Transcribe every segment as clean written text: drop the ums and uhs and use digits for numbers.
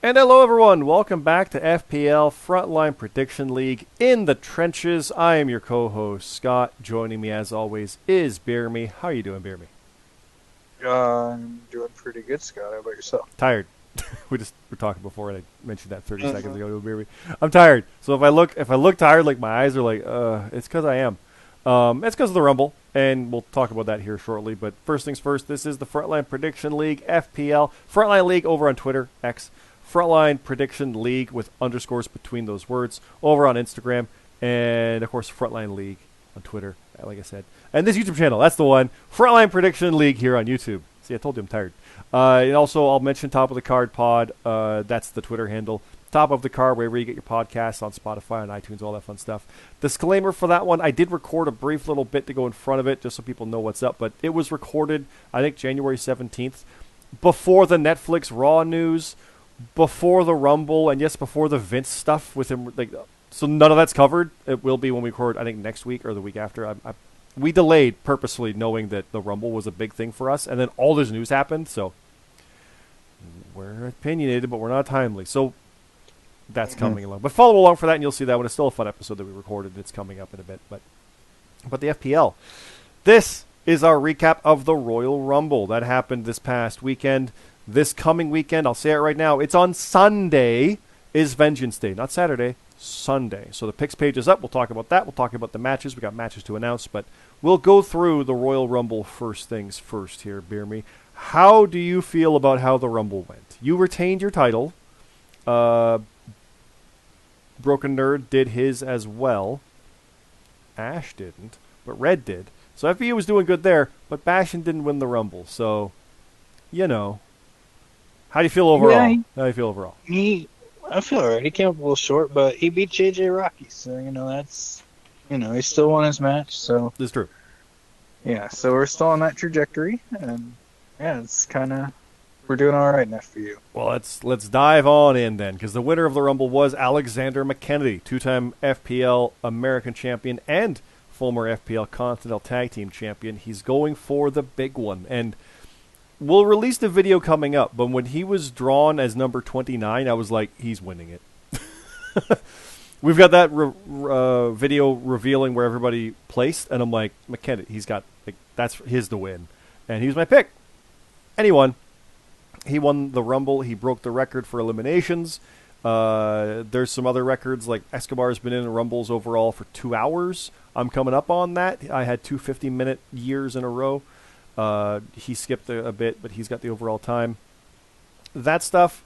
And hello, everyone. Welcome back to FPL Frontline Prediction League in the trenches. I am your co-host Scott. Joining me, as always, is Beer Me. How are you doing, Beer Me? I'm doing pretty good, Scott. How about yourself? Tired. we were talking before, and I mentioned that 30 seconds ago. Beer Me. I'm tired. So if I look tired, like my eyes are like, it's because I am. It's because of the Rumble, and we'll talk about that here shortly. But first things first, this is the Frontline Prediction League, FPL Frontline League over on Twitter, X. Frontline Prediction League with underscores between those words over on Instagram, and of course Frontline League on Twitter, like I said, and this YouTube channel, that's the one, Frontline Prediction League here on YouTube. See, I told you I'm tired. And also I'll mention Top of the Card Pod, that's the Twitter handle. Top of the Card, wherever you get your podcasts, on Spotify, on iTunes, all that fun stuff. Disclaimer for that one, I did record a brief little bit to go in front of it just so people know what's up, but it was recorded, I think, January 17th, before the Netflix Raw news, before the Rumble, and yes, before the Vince stuff with him. Like, so none of that's covered. It will be when we record, I think, next week or the week after. We delayed purposely, knowing that the Rumble was a big thing for us, and then all this news happened. So we're opinionated, but we're not timely. So that's coming along. But follow along for that, and you'll see that one. It's still a fun episode that we recorded. It's coming up in a bit. But the FPL. This is our recap of the Royal Rumble that happened this past weekend. This coming weekend, I'll say it right now, it's on Sunday, is Vengeance Day. Not Saturday, Sunday. So the picks page is up. We'll talk about that. We'll talk about the matches. We got matches to announce, but we'll go through the Royal Rumble first things first here, Beer Me. How do you feel about how the Rumble went? You retained your title. Broken Nerd did his as well. Ash didn't, but Red did. So FBU was doing good there, but Bastion didn't win the Rumble. So, you know. How do you feel overall? Yeah, How do you feel overall? I feel alright. He came up a little short, but he beat JJ Rocky, so that's he still won his match. So This is true. yeah, so we're still on that trajectory, and yeah, it's we're doing all right in FPU. Well, let's dive on in then, because the winner of the Rumble was Alexander McKennedy, two-time FPL American champion and former FPL Continental Tag Team champion. He's going for the big one, and we'll release the video coming up, but when he was drawn as number 29, I was like, he's winning it. We've got that video revealing where everybody placed, and I'm like, McKennedy, he's got, like, that's his to win. And he was my pick. And he won. He won the Rumble. He broke the record for eliminations. There's some other records, like Escobar's been in the Rumbles overall for 2 hours. I'm coming up on that. I had 2 50-minute years in a row. He skipped a bit, but he's got the overall time. That stuff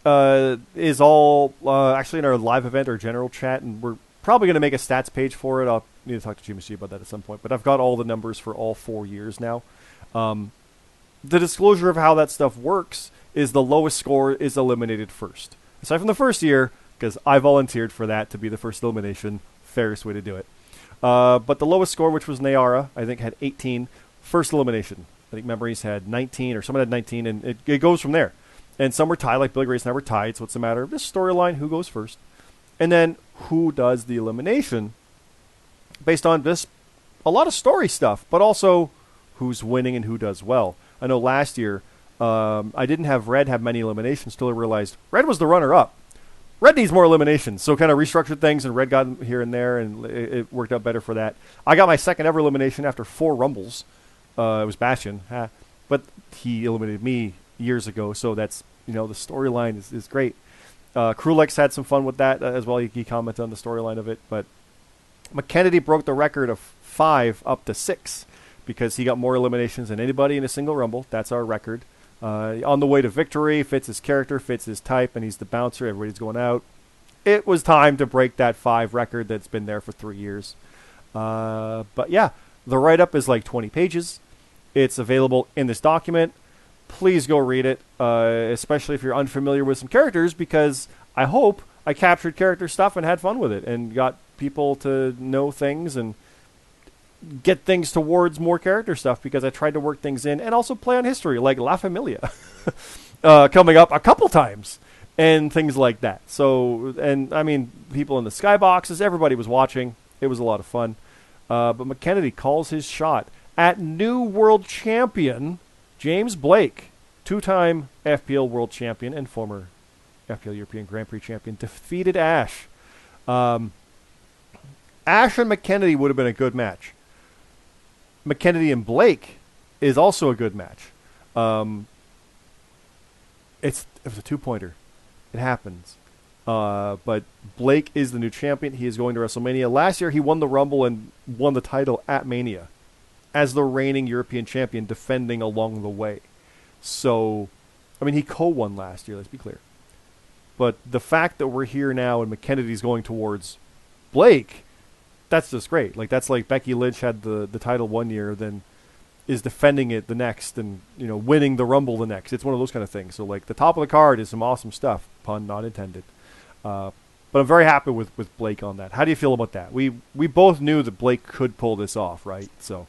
is all actually in our live event or general chat, and we're probably going to make a stats page for it. I'll need to talk to Jimmy C about that at some point, but I've got all the numbers for all 4 years now. The disclosure of how that stuff works is the lowest score is eliminated first. Aside from the first year, because I volunteered for that to be the first elimination, fairest way to do it. But the lowest score, which was Nayara, I think had 18. First elimination. I think Memories had 19, or someone had 19, and it goes from there. And some were tied, like Billy Grace and I were tied, so it's a matter of this storyline, who goes first. And then who does the elimination based on this, a lot of story stuff, but also who's winning and who does well. I know last year, I didn't have Red have many eliminations till I realized Red was the runner-up. Red needs more eliminations, so kind of restructured things, and Red got here and there, and it worked out better for that. I got my second ever elimination after 4 Rumbles. It was Bastion, but he eliminated me years ago, so that's, the storyline is great. Krulex had some fun with that as well. He commented on the storyline of it, but McKennedy broke the record of 5 up to 6 because he got more eliminations than anybody in a single Rumble. That's our record. On the way to victory, fits his character, fits his type, and he's the bouncer. Everybody's going out. It was time to break that 5 record that's been there for 3 years. But yeah, the write-up is like 20 pages. It's available in this document. Please go read it, especially if you're unfamiliar with some characters, because I hope I captured character stuff and had fun with it and got people to know things and get things towards more character stuff, because I tried to work things in and also play on history, like La Familia coming up a couple times and things like that. So, and I mean, people in the skyboxes, everybody was watching. It was a lot of fun. But McKennedy calls his shot at new world champion James Blake, 2-time FPL world champion and former FPL European Grand Prix champion, defeated Ash. Ash and McKennedy would have been a good match. McKennedy and Blake is also a good match. It was a 2-pointer. It happens. But Blake is the new champion. He is going to WrestleMania. Last year, he won the Rumble and won the title at Mania as the reigning European champion, defending along the way. So, I mean, he co-won last year, let's be clear. But the fact that we're here now and McKennedy's going towards Blake, that's just great. Like, that's like Becky Lynch had the title one year, then is defending it the next, and winning the Rumble the next. It's one of those kind of things. So, like, the top of the card is some awesome stuff, pun not intended. But I'm very happy with Blake on that. How do you feel about that? We both knew that Blake could pull this off, right? So,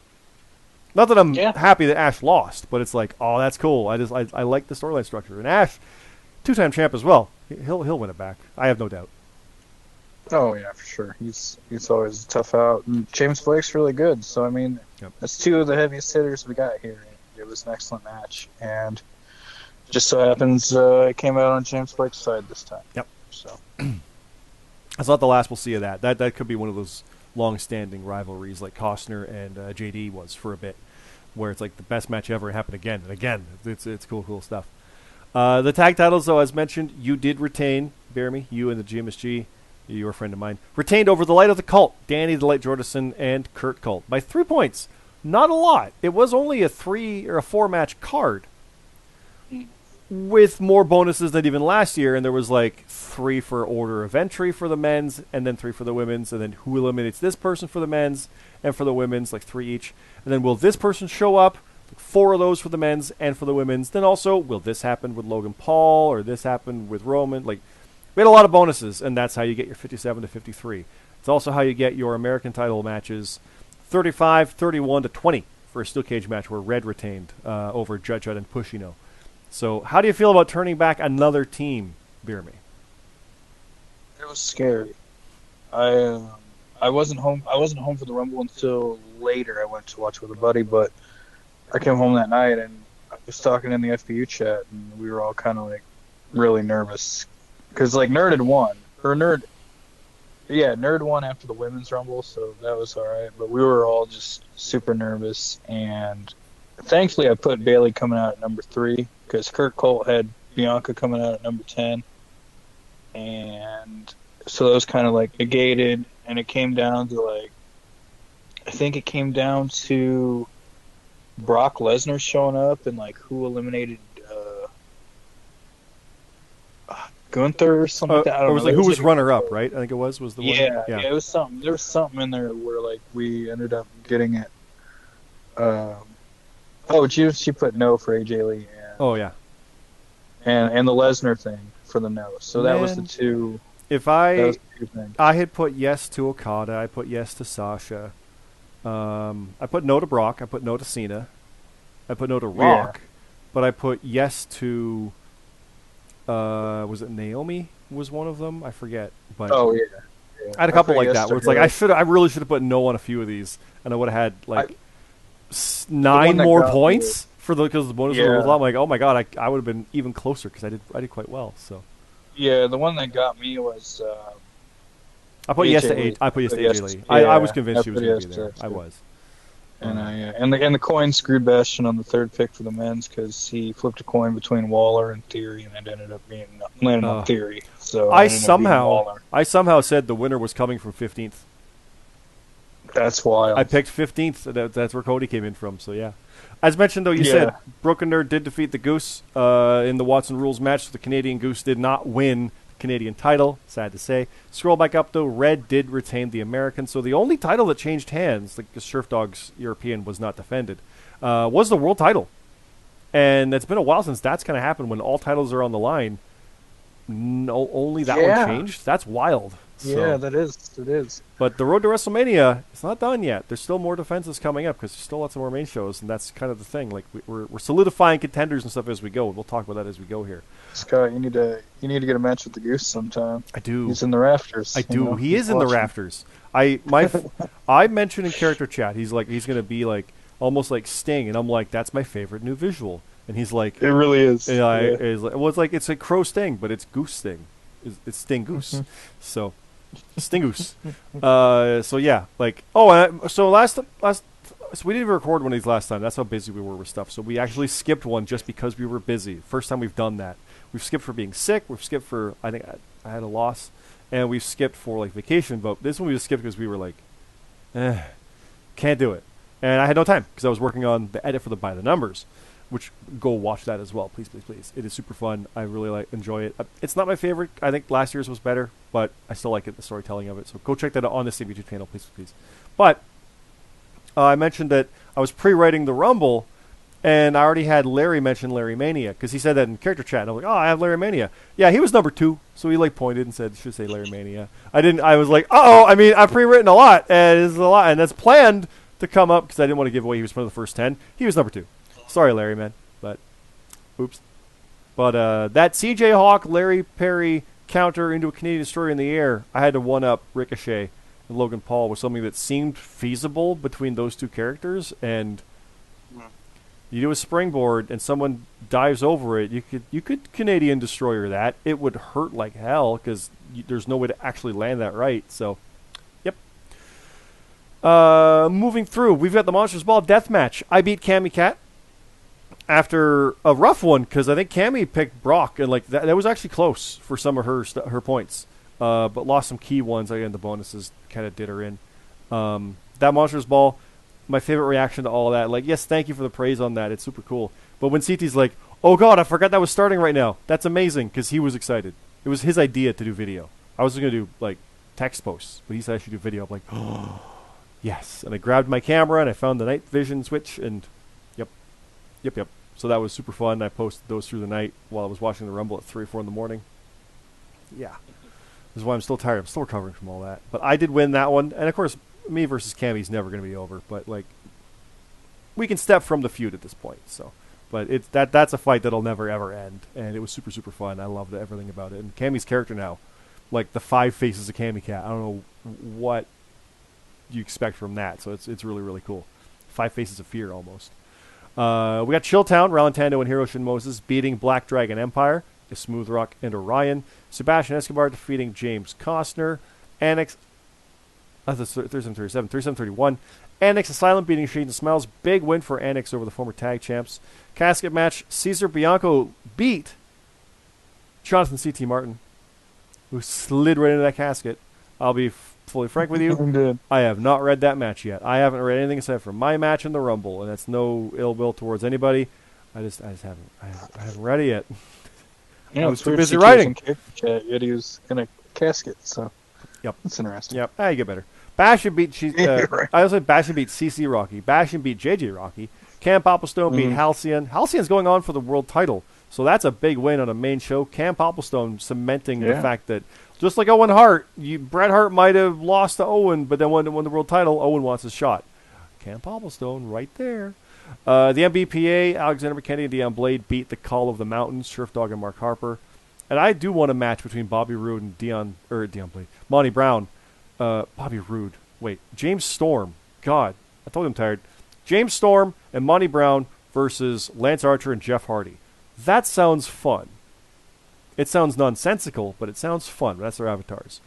not that I'm happy that Ash lost, but it's like, oh, that's cool. I like the storyline structure. And Ash, 2-time champ as well. He'll win it back. I have no doubt. Oh yeah, for sure. He's always a tough out. And James Blake's really good. So I mean, that's two of the heaviest hitters we got here. It was an excellent match, and just so happens it came out on James Blake's side this time. Yep. So that's not the last we'll see of that. That could be one of those long-standing rivalries like Costner and JD was for a bit, where it's like the best match ever happened again and again. It's cool stuff. The tag titles, though, as mentioned, you did retain, Jeremy, you and the GMSG, you're a friend of mine, retained over the Light of the Cult, Danny the Light Jordison, and Kurt Cult by 3 points. Not a lot. It was only a 3 or a 4-match card with more bonuses than even last year, and there was like 3 for order of entry for the men's, and then 3 for the women's, and then who eliminates this person for the men's, and for the women's, like 3 each. And then will this person show up? 4 of those for the men's and for the women's. Then also, will this happen with Logan Paul, or this happen with Roman? Like, we had a lot of bonuses, and that's how you get your 57 to 53. It's also how you get your American title matches 35, 31 to 20 for a steel cage match where Red retained over Judd and Pushino. So how do you feel about turning back another team, Birmy? It was scary. I wasn't home. I wasn't home for the Rumble until later. I went to watch with a buddy, but I came home that night and I was talking in the FPU chat, and we were all kind of like really nervous because like Nerd won after the women's Rumble, so that was all right. But we were all just super nervous, and thankfully I put Bailey coming out at number 3 because Kurt Colt had Bianca coming out at number 10, and so that was kind of like negated, and it came down to like, I think it came down to Brock Lesnar showing up and like who eliminated Gunther or something like that. I don't know. Like, who was runner-up, right? I think it was the one. Yeah, it was something. There was something in there where like we ended up getting it. She put no for AJ Lee. And the Lesnar thing for the no. So that was the two. If I had put yes to Okada, I put yes to Sasha. I put no to Brock. I put no to Cena. I put no to Rock. But I put yes to. Was it Naomi? Was one of them? I forget. But I had a couple like that where it's like I really should have put no on a few of these, and I would have had like 9 more points because the bonus was a lot. I'm like, oh my god, I would have been even closer because I did quite well. So yeah, the one that got me was. I put yes to AJ Lee. I was convinced she was going to be there. I was. And the coin screwed Bastion on the 3rd pick for the men's because he flipped a coin between Waller and Theory, and it ended up landing on Theory. So I somehow said the winner was coming from 15th. That's wild. I picked 15th. That's where Cody came in from. So yeah. As mentioned, though, you said Broken Nerd did defeat the Goose in the Watson Rules match. The Canadian Goose did not win Canadian title, sad to say. Scroll back up, though. Red did retain the American. So the only title that changed hands, like the Surf Dogs European was not defended, was the world title. And it's been a while since that's kind of happened when all titles are on the line. No, only that one changed? That's wild. Yeah, that is. It is. But the road to WrestleMania, it's not done yet. There's still more defenses coming up because there's still lots of more main shows, and that's kind of the thing. Like we're solidifying contenders and stuff as we go. We'll talk about that as we go here. Scott, you need to get a match with the Goose sometime. I do. He's in the rafters. I do. He is in the rafters. I mentioned in character chat. He's going to be like almost like Sting, and I'm like, that's my favorite new visual. And he's like, It really is. it's like it's a crow sting, but it's goose sting. It's sting goose. So stingoose. So yeah, like so we didn't even record one of these last time. That's how busy we were with stuff. So we actually skipped one just because we were busy. First time we've done that. We've skipped for being sick. We've skipped for I think I had a loss, and we've skipped for like vacation. But this one we just skipped because we were like, can't do it, and I had no time because I was working on the edit for the By the Numbers. Which go watch that as well, please, please, please. It is super fun. I really enjoy it. It's not my favorite. I think last year's was better, but I still like it, the storytelling of it. So go check that out on the same YouTube channel, please, please. But I mentioned that I was pre-writing the Rumble, and I already had Larry mention Larry Mania because he said that in character chat. And I was like, oh, I have Larry Mania. Yeah, he was number 2, so he like pointed and said, should say Larry Mania. I didn't. I was like, I mean, I've pre-written a lot, and it's a lot, and that's planned to come up because I didn't want to give away he was one of the first 10. He was number 2. Sorry, Larry, man, but oops. But that CJ Hawk, Larry Perry counter into a Canadian Destroyer in the air, I had to one-up Ricochet and Logan Paul was something that seemed feasible between those two characters, and you do a springboard and someone dives over it, you could Canadian Destroyer that. It would hurt like hell because there's no way to actually land that right. So, yep. Moving through, we've got the Monsters Ball Deathmatch. I beat Cammy Cat. After a rough one, because I think Cammy picked Brock, and like that was actually close for some of her points, but lost some key ones. Again, the bonuses kind of did her in. That Monsters Ball, my favorite reaction to all of that. Like, yes, thank you for the praise on that. It's super cool. But when CT's like, oh god, I forgot that was starting right now. That's amazing, because he was excited. It was his idea to do video. I was going to do like text posts, but he said I should do video. I'm like, oh yes. And I grabbed my camera and I found the night vision switch, and Yep. So that was super fun. I posted those through the night while I was watching the Rumble at 3 or 4 in the morning. Yeah. This is why I'm still tired. I'm still recovering from all that. But I did win that one. And, of course, me versus Cammy's never going to be over. But, like, we can step from the feud at this point. So, but that's a fight that'll never, ever end. And it was super, super fun. I loved everything about it. And Cammy's character now, like the 5 faces of Cammy Cat. I don't know what you expect from that. So it's really, really cool. 5 faces of fear almost. We got Chilltown, Ralantando and Hiroshi Moses beating Black Dragon Empire, Smooth Rock and Orion. Sebastian Escobar defeating James Costner. Annex, 37-31. Annex Asylum beating Shades and Smiles. Big win for Annex over the former tag champs. Casket match, Cesar Bianco beat Jonathan C.T. Martin, who slid right into that casket. I'll be fully frank with you, I have not read that match yet. I haven't read anything except for my match in the Rumble, and that's no ill will towards anybody. I just haven't read it yet. Yeah, I was too busy writing. Yet he was in a casket, so yep, that's interesting. Yep, you get better. Bastion beat right. I also said Bastion beat CC Rocky. Bastion beat JJ Rocky. Cam Popplestone beat Halcyon. Halcyon's going on for the world title, so that's a big win on a main show. Cam Popplestone cementing the fact that, just like Owen Hart, Bret Hart might have lost to Owen, but then when he won the world title, Owen wants his shot. Cam Popplestone right there. The MBPA, Alexander McKenney and Dion Blade beat the Call of the Mountains, Surf Dog and Mark Harper. And I do want a match between Bobby Roode and Monty Brown. Bobby Roode. Wait, James Storm. God, I told you I'm tired. James Storm and Monty Brown versus Lance Archer and Jeff Hardy. That sounds fun. It sounds nonsensical, but it sounds fun. That's their avatars.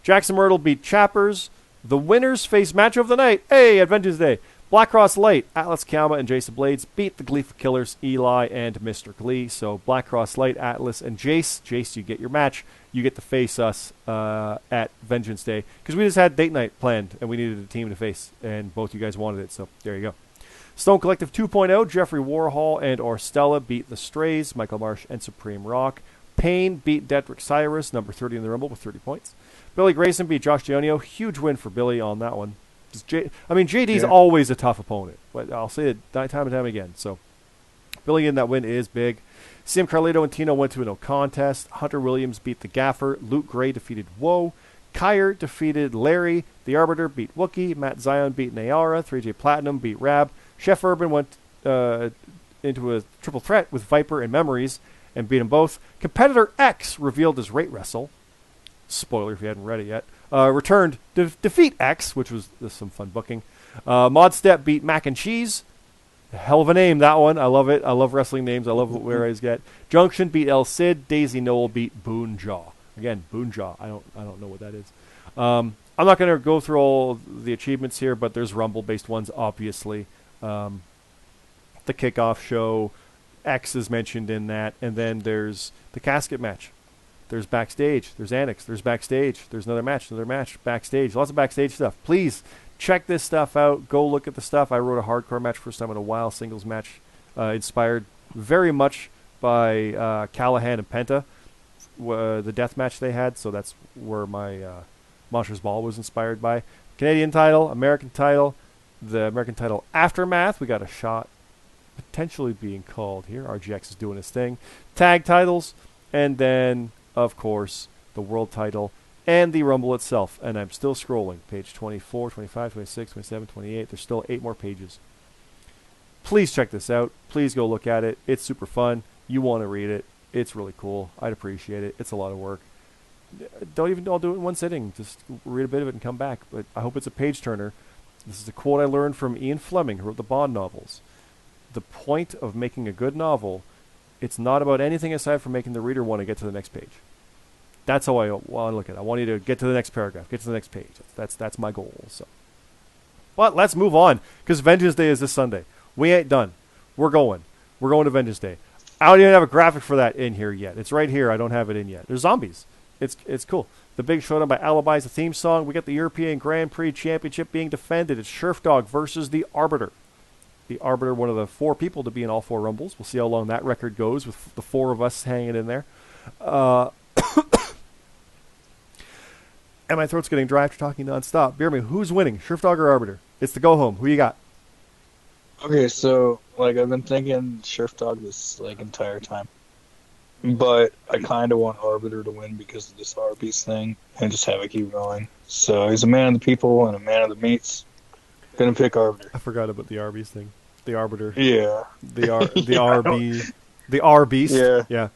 Jackson Myrtle beat Chappers. The winners face match of the night. Hey, Adventures Day. Black Cross Light, Atlas Kama and Jason Blades beat the Gleeful Killers, Eli and Mr. Glee. So Black Cross Light, Atlas, and Jace. Jace, you get your match. You get to face us at Vengeance Day. Because we just had date night planned, and we needed a team to face, and both you guys wanted it, so there you go. Stone Collective 2.0, Jeffrey Warhol and Orstella beat the Strays, Michael Marsh and Supreme Rock. Payne beat Detrick Cyrus, number 30 in the Rumble with 30 points. Billy Grayson beat Josh Dionio. Huge win for Billy on that one. JD's always a tough opponent, but I'll say it time and time again. So Billy in that win is big. Sam Carlito and Tino went to a no contest. Hunter Williams beat the Gaffer. Luke Gray defeated Woe. Kyer defeated Larry. The Arbiter beat Wookie. Matt Zion beat Nayara. 3J Platinum beat Rab. Chef Urban went into a triple threat with Viper and Memories and beat them both. Competitor X revealed his rate wrestle. Spoiler if you hadn't read it yet. Returned to defeat X, which was some fun booking. Mod Step beat Mac and Cheese. Hell of a name, that one. I love it. I love wrestling names. I love where I get. Junction beat El Cid. Daisy Noel beat Boonjaw. Again, Boonjaw. I don't know what that is. I'm not going to go through all the achievements here, but there's Rumble-based ones, obviously. The Kickoff show, X is mentioned in that, and then there's the casket match. There's backstage. There's annex. There's backstage. There's another match, backstage. Lots of backstage stuff. Please check this stuff out. Go look at the stuff. I wrote a hardcore match first time in a while, singles match, inspired very much by Callahan and Penta, the death match they had. So that's where my Monsters Ball was inspired by. Canadian title, American title, the American title aftermath. We got a shot potentially being called here. RGX is doing his thing. Tag titles, and then, of course, the world title and the Rumble itself. And I'm still scrolling. Page 24, 25, 26, 27, 28. There's still 8 more pages. Please check this out. Please go look at it. It's super fun. You want to read it. It's really cool. I'd appreciate it. It's a lot of work. Don't even all do it in one sitting. Just read a bit of it and come back. But I hope it's a page turner. This is a quote I learned from Ian Fleming, who wrote the Bond novels. The point of making a good novel, it's not about anything aside from making the reader want to get to the next page. That's how I want to look at it. I want you to get to the next paragraph, get to the next page. That's my goal. So, but let's move on, because Vengeance Day is this Sunday. We ain't done. We're going to Vengeance Day. I don't even have a graphic for that in here yet. It's right here. I don't have it in yet. There's zombies. It's cool. The big showdown by Alibi is the theme song. We got the European Grand Prix Championship being defended. It's Sheriff versus the Arbiter. The Arbiter, one of the 4 people to be in all 4 Rumbles. We'll see how long that record goes with the 4 of us hanging in there. And my throat's getting dry after talking nonstop. Beer me, who's winning, Sheriff or Arbiter? It's the go-home. Who you got? Okay, so, I've been thinking Sheriff this, entire time. But I kind of want Arbiter to win because of this Arby's thing and just have it keep going. So he's a man of the people and a man of the meats. Gonna pick Arbiter. I forgot about the Arby's thing. The Arbiter. Yeah. The Arby's. The Arby's. Yeah. Yeah.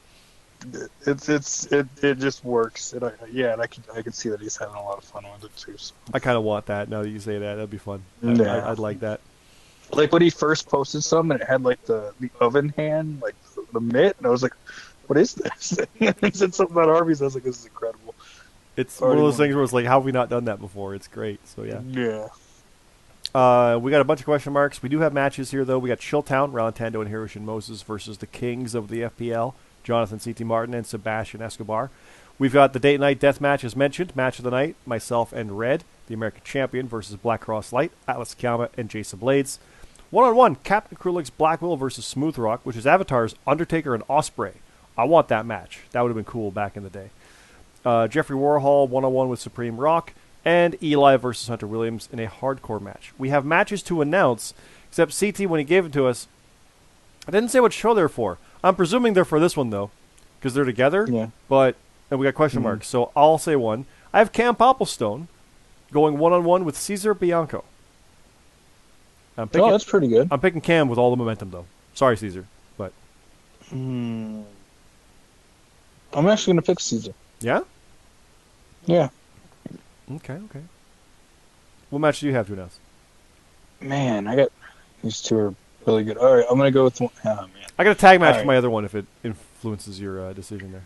It just works. And I can see that he's having a lot of fun with it too. So. I kind of want that now that you say that. That'd be fun. Yeah. I'd like that. When he first posted some and it had the oven hand, the mitt, and I was like, what is this? And he said something about Arby's. I was like, this is incredible. It's one of those things where it's like, how have we not done that before? It's great. So, yeah. Yeah. We got a bunch of question marks. We do have matches here, though. We got Chilltown, Rolantando and Hiroshi Moses versus the kings of the FPL, Jonathan C.T. Martin and Sebastian Escobar. We've got the date night death match, as mentioned. Match of the night, myself and Red, the American champion, versus Black Cross Light, Atlas Kiyama, and Jason Blades. 1-on-1, Captain Krulik's Black Will versus Smooth Rock, which is Avatar's Undertaker and Osprey. I want that match. That would have been cool back in the day. Jeffrey Warhol, 1-on-1 with Supreme Rock, and Eli versus Hunter Williams in a hardcore match. We have matches to announce, except CT, when he gave it to us, I didn't say what show they're for. I'm presuming they're for this one, though, because they're together. Yeah. And we got question marks, so I'll say one. I have Cam Popplestone going 1-on-1 with Cesar Bianco. That's pretty good. I'm picking Cam with all the momentum, though. Sorry, Caesar, but... I'm actually going to pick Caesar. Yeah? Yeah. Okay. What match do you have to announce? Man, I got... These 2 are really good. All right, I'm going to go with one. Oh, man. I got a tag match for my other one if it influences your decision there.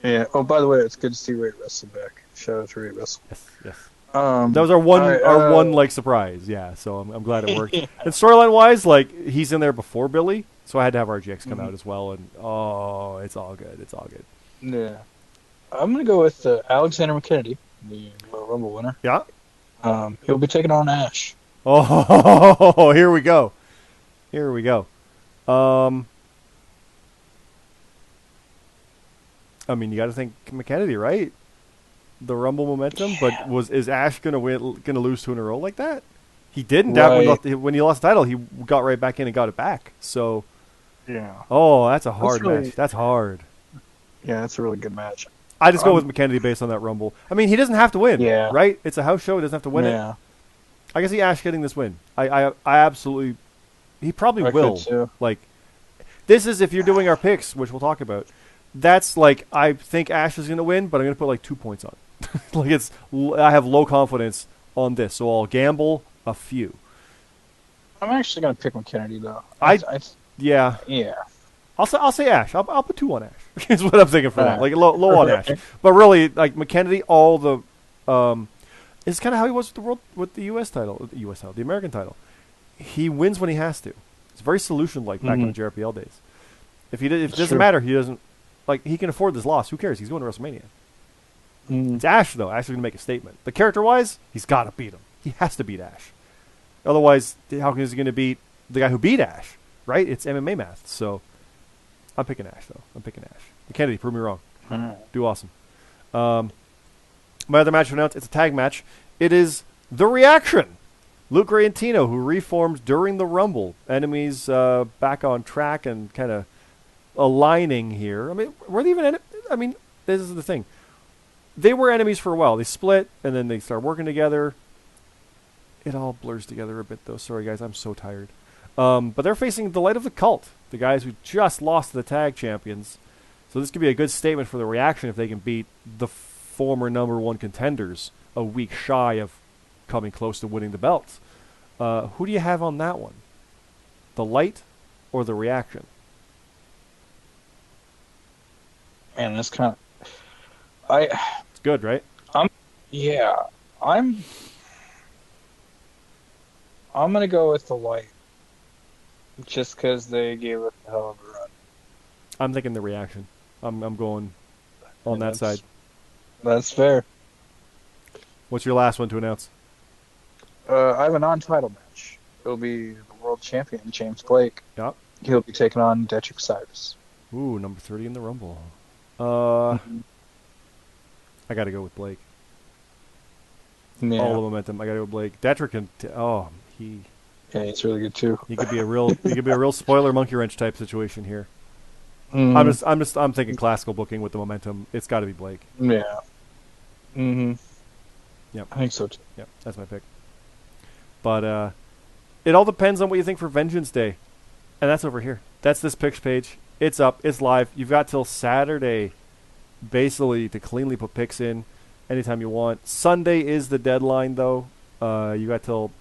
Yeah. Oh, by the way, it's good to see Ray Russell back. Shout out to Ray Russell. Yes. That was our one surprise. Yeah, so I'm glad it worked. And storyline wise, he's in there before Billy, so I had to have RGX come out as well. And it's all good. It's all good. Yeah. I'm gonna go with Alexander McKennedy, the Royal Rumble winner. Yeah. He'll be taking on Ash. Oh, here we go. I mean, you got to think McKennedy, right? The Rumble momentum, yeah. But is Ash gonna lose 2 in a row like that? He didn't. Right. When he lost the title, he got right back in and got it back. So, yeah. Oh, that's a hard match. That's hard. Yeah, that's a really good match. I just go with McKennedy based on that Rumble. I mean, he doesn't have to win. Yeah. Right? It's a house show. He doesn't have to win it. I can see Ash getting this win. I absolutely. He probably will. Too. This is if you're doing our picks, which we'll talk about. That's I think Ash is going to win, but I'm going to put 2 points on. I have low confidence on this, so I'll gamble a few. I'm actually gonna pick McKennedy though. Yeah. Yeah. I'll say Ash. I'll put 2 on Ash. Is what I'm thinking for that. Alright. Like low on Ash. But really, like McKennedy, all the it's kind of how he was with the U.S. title, the American title. He wins when he has to. It's very solution-like back in the JRPL days. If it doesn't matter, he doesn't he can afford this loss. Who cares? He's going to WrestleMania. It's Ash though. Ash is going to make a statement. But character-wise, he's got to beat him. He has to beat Ash. Otherwise, how is he going to beat the guy who beat Ash? Right? It's MMA math. So I'm picking Ash though. I'm picking Ash. Kennedy, prove me wrong. Do awesome. My other match announced, it's a tag match. It is The Reaction. Luke Ray and Tino, who reformed during the Rumble. Enemies back on track and kind of aligning here. I mean, were they even... I mean, this is the thing. They were enemies for a while. They split, and then they started working together. It all blurs together a bit, though. Sorry, guys. I'm so tired. But they're facing the Light of the Cult, the guys who just lost to the tag champions. So this could be a good statement for The Reaction if they can beat the former number 1 contenders a week shy of coming close to winning the belts. Who do you have on that one? The Light or The Reaction? Man, that's kind of... It's good, right? I'm gonna go with the Light, just because they gave it a hell of a run. I'm thinking The Reaction. I'm going on that side. That's fair. What's your last one to announce? I have a non-title match. It'll be the world champion, James Blake. Yep. He'll be taking on Detrick Cyrus. Ooh, number 30 in the Rumble. I got to go with Blake. Yeah. All the momentum. I got to go with Blake. Detrick can... Yeah, it's really good too. He could be a real spoiler monkey wrench type situation here. I'm thinking classical booking with the momentum. It's got to be Blake. Yeah. Mm-hmm. Yep. I think so too. Yep, that's my pick. But it all depends on what you think for Vengeance Day. And that's over here. That's this picks page. It's up. It's live. You've got till Saturday, basically, to cleanly put picks in anytime you want. Sunday is the deadline, though. You got till...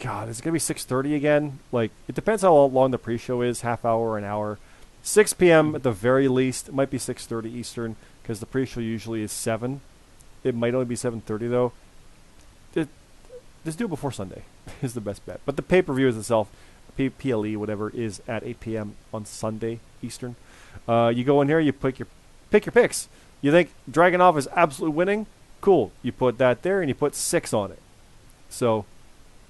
God, is it going to be 6:30 again? Like, it depends how long the pre-show is, half hour or an hour. 6 p.m. at the very least. It might be 6:30 Eastern, because the pre-show usually is 7. It might only be 7:30, though. Just do it before Sunday is the best bet. But the pay-per-view is itself, PLE, whatever, is at 8 p.m. on Sunday Eastern. You go in here, you pick your picks. You think Dragunov is absolutely winning? Cool. You put that there, and you put 6 on it. So...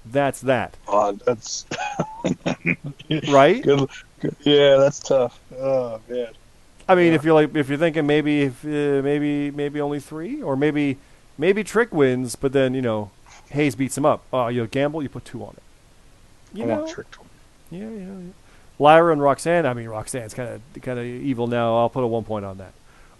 that's that. That's right. Good. Yeah, that's tough. Oh man. I mean, if you're thinking maybe only 3, or maybe Trick wins, but then Hayes beats him up. You gamble, you put 2 on it. I want Trick to win. Yeah. Lyra and Roxanne. I mean, Roxanne's kind of evil now. I'll put a 1 point on that.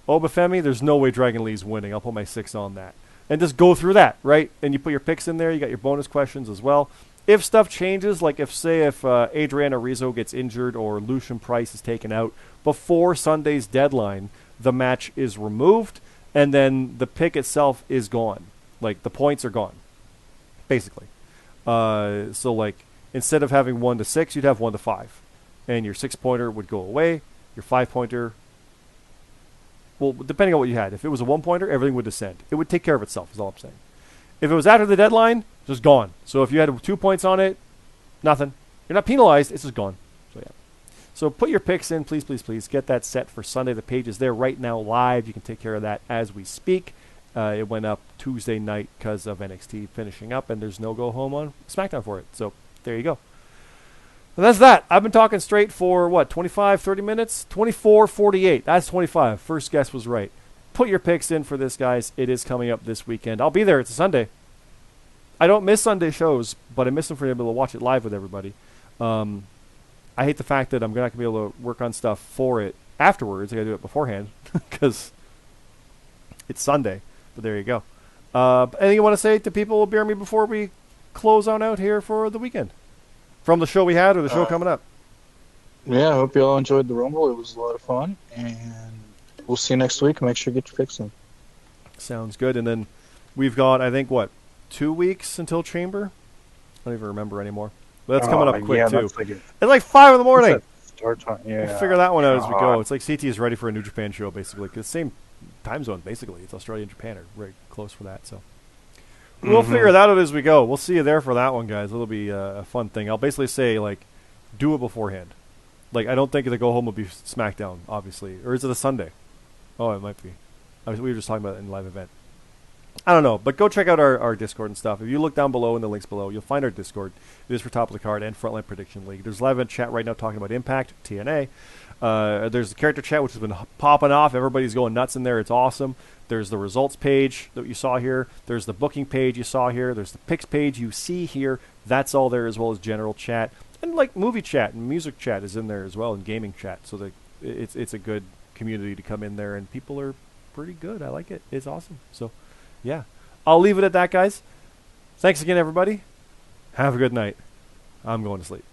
Obafemi, there's no way Dragon Lee's winning. I'll put my 6 on that. And just go through that, right? And you put your picks in there. You got your bonus questions as well. If stuff changes, like if Adriana Rizzo gets injured or Lucian Price is taken out before Sunday's deadline, the match is removed, and then the pick itself is gone. Like, the points are gone, basically. So, like, instead of having 1 to 6, you'd have 1 to 5. And your 6-pointer would go away. Your 5-pointer... well, depending on what you had. If it was a 1-pointer, everything would descend. It would take care of itself, is all I'm saying. If it was after the deadline, it's just gone. So if you had 2 points on it, nothing. You're not penalized. It's just gone. So, yeah. So put your picks in, please, please, please. Get that set for Sunday. The page is there right now live. You can take care of that as we speak. It went up Tuesday night because of NXT finishing up, and there's no go home on SmackDown for it. So there you go. And that's that. I've been talking straight for, 25, 30 minutes? 24:48. That's 25. First guess was right. Put your picks in for this, guys. It is coming up this weekend. I'll be there. It's a Sunday. I don't miss Sunday shows, but I miss them for being able to watch it live with everybody. I hate the fact that I'm not going to be able to work on stuff for it afterwards. I got to do it beforehand because it's Sunday. But there you go. Anything you want to say to people, Jeremy, before we close on out here for the weekend? From the show we had or the show coming up? Yeah, I hope you all enjoyed the Rumble. It was a lot of fun. And we'll see you next week. Make sure you get your picks in. Sounds good. And then we've got, I think, 2 weeks until Chamber? I don't even remember anymore. But that's coming up quick yeah, too. that's like It's like 5 in the morning. Start time. Yeah. We'll figure that one out as we go. God. It's like CT is ready for a New Japan show, basically. 'Cause same time zone, basically. It's Australia and Japan are very close for that. So we'll figure that out as we go. We'll see you there for that one, guys. It'll be a fun thing. I'll basically say, like, do it beforehand. Like, I don't think the go home will be SmackDown, obviously. Or is it a Sunday? Oh, it might be. We were just talking about it in live event. I don't know, but go check out our Discord and stuff. If you look down below in the links below, you'll find our Discord. It is for Top of the Card and Frontline Prediction League. There's live event chat right now talking about Impact, TNA. There's the character chat, which has been popping off. Everybody's going nuts in there. It's awesome. There's the results page that you saw here. There's the booking page you saw here. There's the picks page you see here. That's all there, as well as general chat. And like movie chat and music chat is in there as well, and gaming chat. So it's a good community to come in there, and people are pretty good. I like it. It's awesome. So, yeah. I'll leave it at that, guys. Thanks again, everybody. Have a good night. I'm going to sleep.